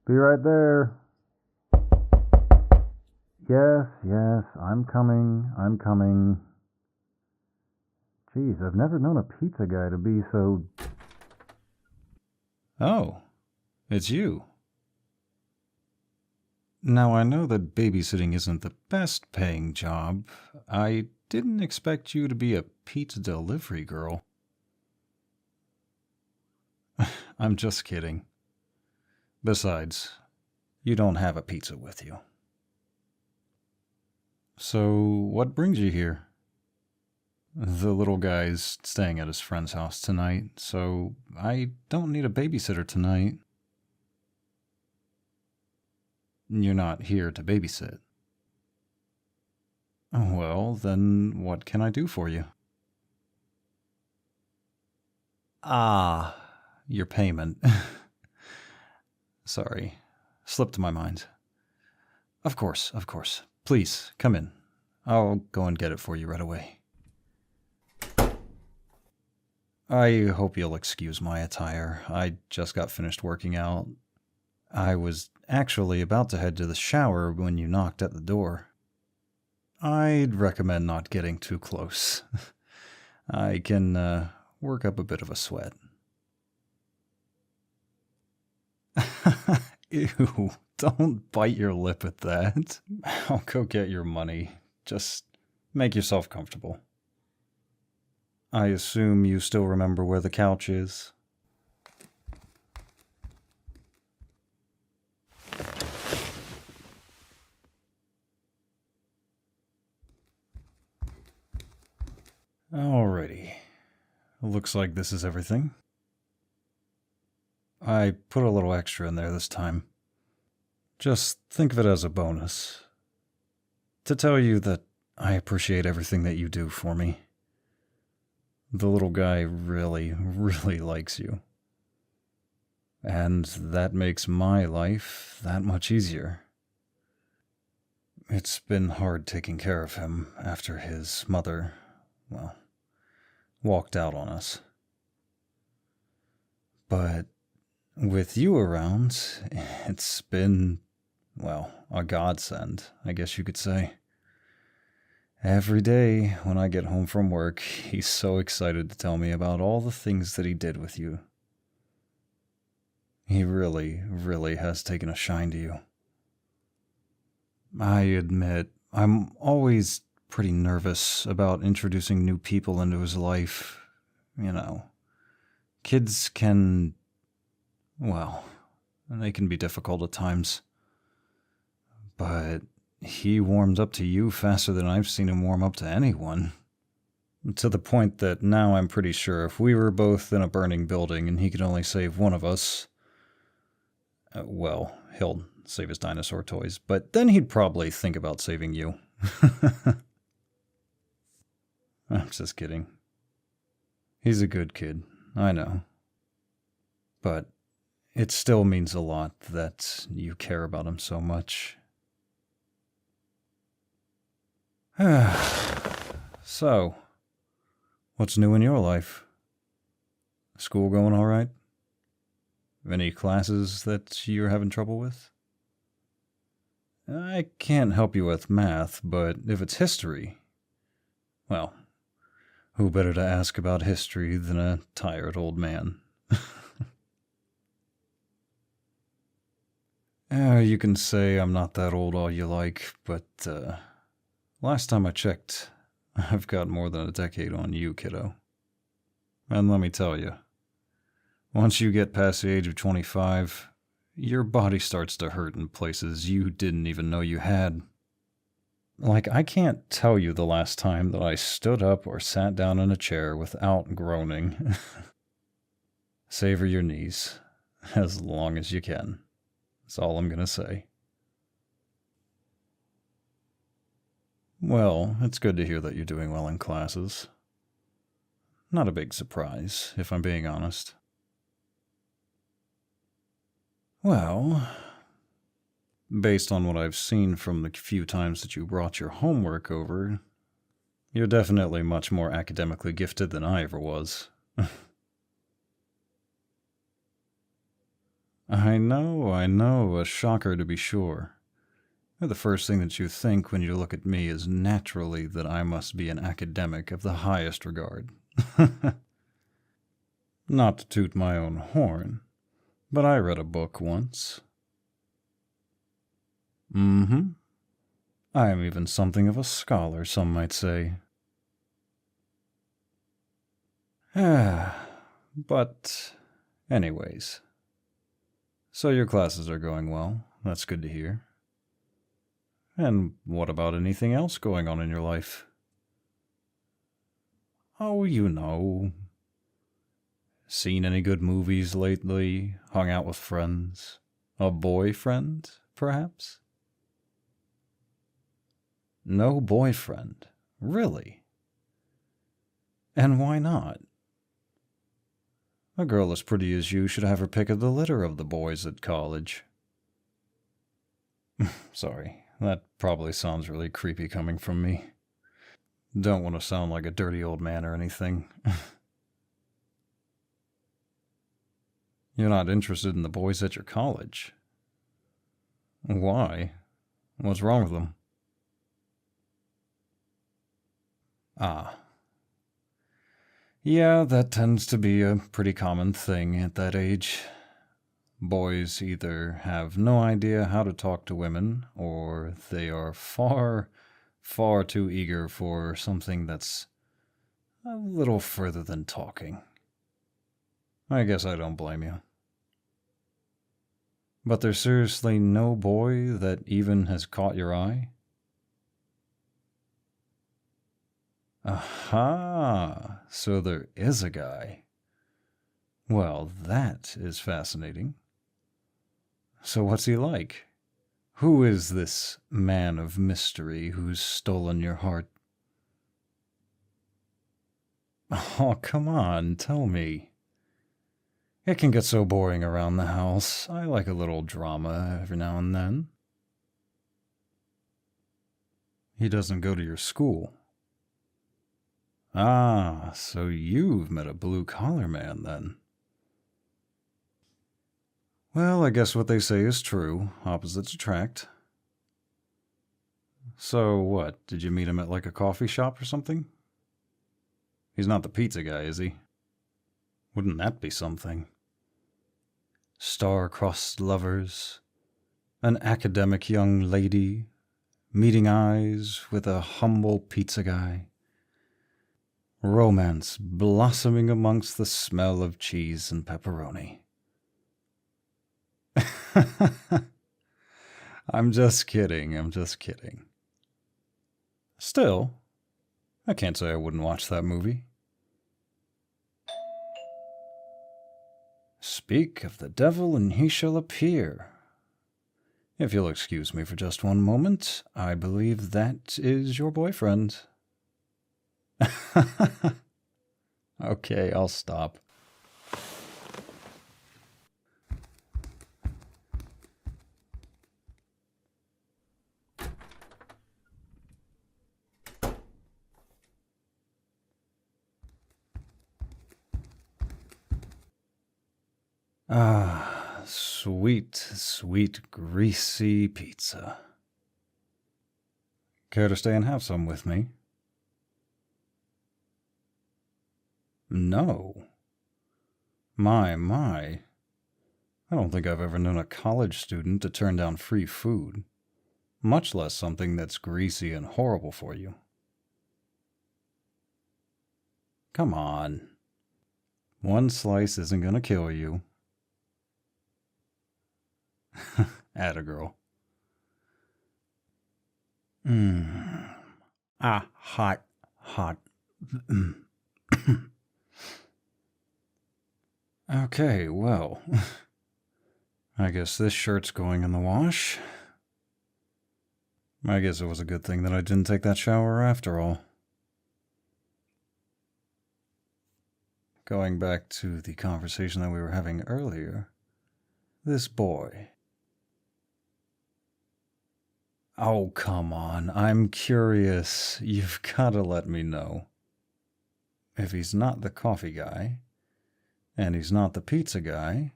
Be right there. Yes, I'm coming. Geez, I've never known a pizza guy to be so... Oh, it's you. Now, I know that babysitting isn't the best paying job. I didn't expect you to be a pizza delivery girl. I'm just kidding. Besides, you don't have a pizza with you. So, what brings you here? The little guy's staying at his friend's house tonight, so I don't need a babysitter tonight. You're not here to babysit. Well, then what can I do for you? Your payment. Sorry, slipped my mind. Of course. Please, come in. I'll go and get it for you right away. I hope you'll excuse my attire. I just got finished working out. I was actually about to head to the shower when you knocked at the door. I'd recommend not getting too close. I can work up a bit of a sweat. Ew, don't bite your lip at that. I'll go get your money. Just make yourself comfortable. I assume you still remember where the couch is? Alrighty. Looks like this is everything. I put a little extra in there this time. Just think of it as a bonus. To tell you that I appreciate everything that you do for me. The little guy really likes you. And that makes my life that much easier. It's been hard taking care of him after his mother, walked out on us. But with you around, it's been, a godsend, I guess you could say. Every day when I get home from work, he's so excited to tell me about all the things that he did with you. He really has taken a shine to you. I admit, I'm always pretty nervous about introducing new people into his life. Kids can, they can be difficult at times. But he warmed up to you faster than I've seen him warm up to anyone. To the point that now I'm pretty sure if we were both in a burning building and he could only save one of us, he'll save his dinosaur toys, but then he'd probably think about saving you. I'm just kidding. He's a good kid, I know. But it still means a lot that you care about him so much. So, what's new in your life? School going all right? Any classes that you're having trouble with? I can't help you with math, but if it's history, who better to ask about history than a tired old man? You can say I'm not that old all you like, but last time I checked, I've got more than a decade on you, kiddo. And let me tell you, once you get past the age of 25, your body starts to hurt in places you didn't even know you had. I can't tell you the last time that I stood up or sat down in a chair without groaning. Savor your knees, as long as you can. That's all I'm gonna say. Well, it's good to hear that you're doing well in classes. Not a big surprise, if I'm being honest. Well, based on what I've seen from the few times that you brought your homework over, you're definitely much more academically gifted than I ever was. I know, a shocker to be sure. The first thing that you think when you look at me is naturally that I must be an academic of the highest regard. Not to toot my own horn, but I read a book once. I am even something of a scholar, some might say. But, anyways. So your classes are going well. That's good to hear. And what about anything else going on in your life? Oh, you know. Seen any good movies lately? Hung out with friends? A boyfriend, perhaps? No boyfriend? Really? And why not? A girl as pretty as you should have her pick of the litter of the boys at college. Sorry, that probably sounds really creepy coming from me. Don't want to sound like a dirty old man or anything. You're not interested in the boys at your college? Why? What's wrong with them? Ah. Yeah, that tends to be a pretty common thing at that age. Boys either have no idea how to talk to women, or they are far, far too eager for something that's a little further than talking. I guess I don't blame you. But there's seriously no boy that even has caught your eye? Aha, so there is a guy. Well, that is fascinating. So what's he like? Who is this man of mystery who's stolen your heart? Oh, come on, tell me. It can get so boring around the house. I like a little drama every now and then. He doesn't go to your school. Ah, so you've met a blue-collar man, then. Well, I guess what they say is true. Opposites attract. So what, did you meet him at like a coffee shop or something? He's not the pizza guy, is he? Wouldn't that be something? Star-crossed lovers, an academic young lady, meeting eyes with a humble pizza guy. Romance blossoming amongst the smell of cheese and pepperoni. I'm just kidding. Still, I can't say I wouldn't watch that movie. Speak of the devil and he shall appear. If you'll excuse me for just one moment, I believe that is your boyfriend. Okay, I'll stop. Ah, sweet, sweet, greasy pizza. Care to stay and have some with me? No. My. I don't think I've ever known a college student to turn down free food, much less something that's greasy and horrible for you. Come on. One slice isn't gonna kill you. Atta girl. Hot. Okay, well, I guess this shirt's going in the wash. I guess it was a good thing that I didn't take that shower after all. Going back to the conversation that we were having earlier, this boy. Oh, come on, I'm curious. You've gotta let me know. If he's not the coffee guy, and he's not the pizza guy,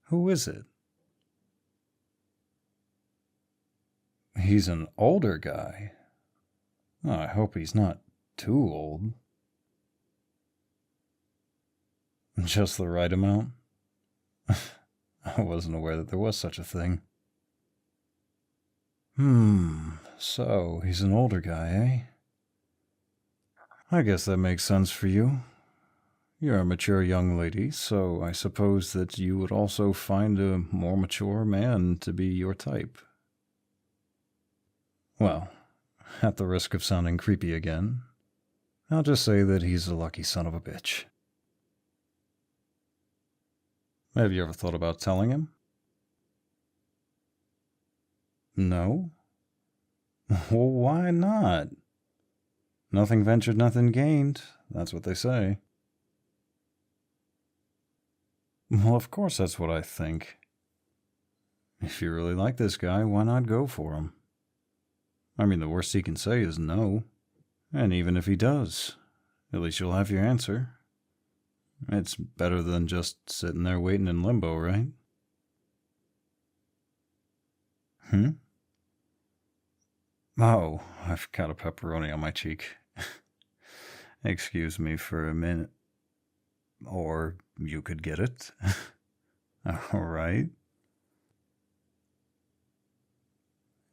who is it? He's an older guy. Oh, I hope he's not too old. Just the right amount? I wasn't aware that there was such a thing. So he's an older guy, eh? I guess that makes sense for you. You're a mature young lady, so I suppose that you would also find a more mature man to be your type. Well, at the risk of sounding creepy again, I'll just say that he's a lucky son of a bitch. Have you ever thought about telling him? No? Well, why not? Nothing ventured, nothing gained. That's what they say. Well, of course that's what I think. If you really like this guy, why not go for him? I mean, the worst he can say is no. And even if he does, at least you'll have your answer. It's better than just sitting there waiting in limbo, right? Oh, I've got a pepperoni on my cheek. Excuse me for a minute. Or you could get it. All right.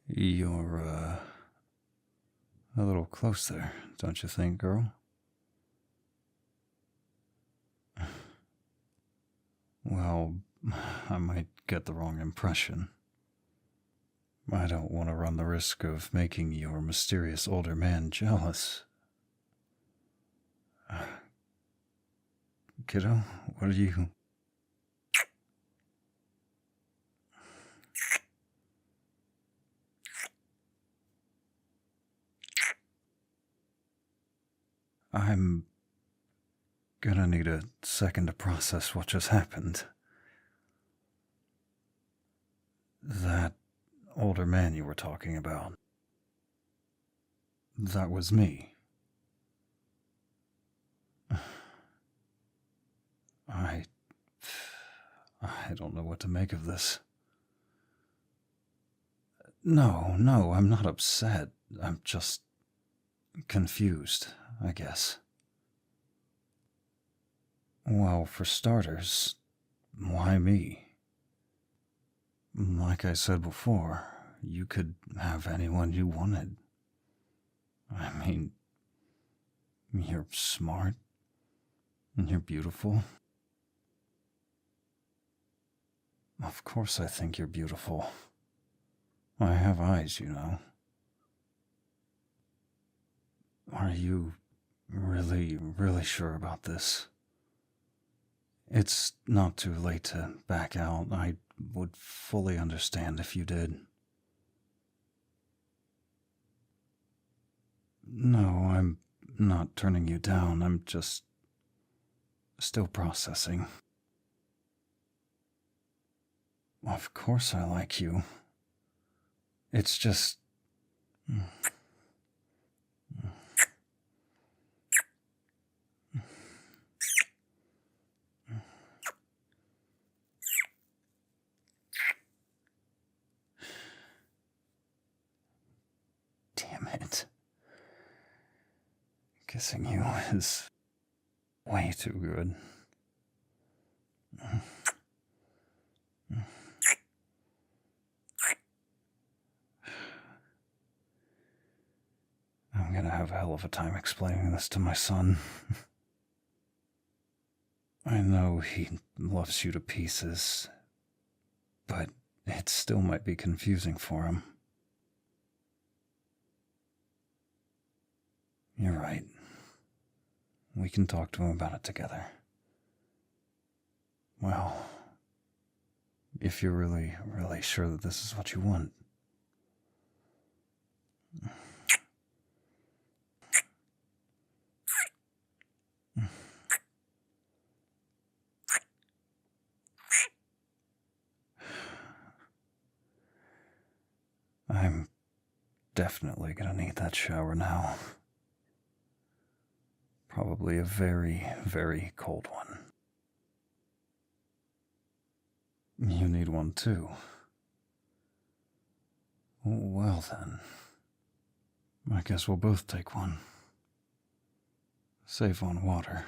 You're, a little close there, don't you think, girl? Well, I might get the wrong impression. I don't want to run the risk of making your mysterious older man jealous. Kiddo, what are you... I'm gonna need a second to process what just happened. That older man you were talking about. That was me. I don't know what to make of this. No, I'm not upset. I'm just confused, I guess. Well, for starters, why me? Like I said before, you could have anyone you wanted. I mean, you're smart, and you're beautiful. Of course I think you're beautiful. I have eyes, you know. Are you really, really sure about this? It's not too late to back out. I would fully understand if you did. No, I'm not turning you down. I'm just still processing. Of course I like you. It's just... Damn it. Kissing you is way too good. I'm gonna have a hell of a time explaining this to my son. I know he loves you to pieces, but it still might be confusing for him. You're right. We can talk to him about it together. Well, if you're really, really sure that this is what you want. I'm definitely gonna need that shower now. Probably a very, very cold one. You need one too. Well then, I guess we'll both take one. Safe on water.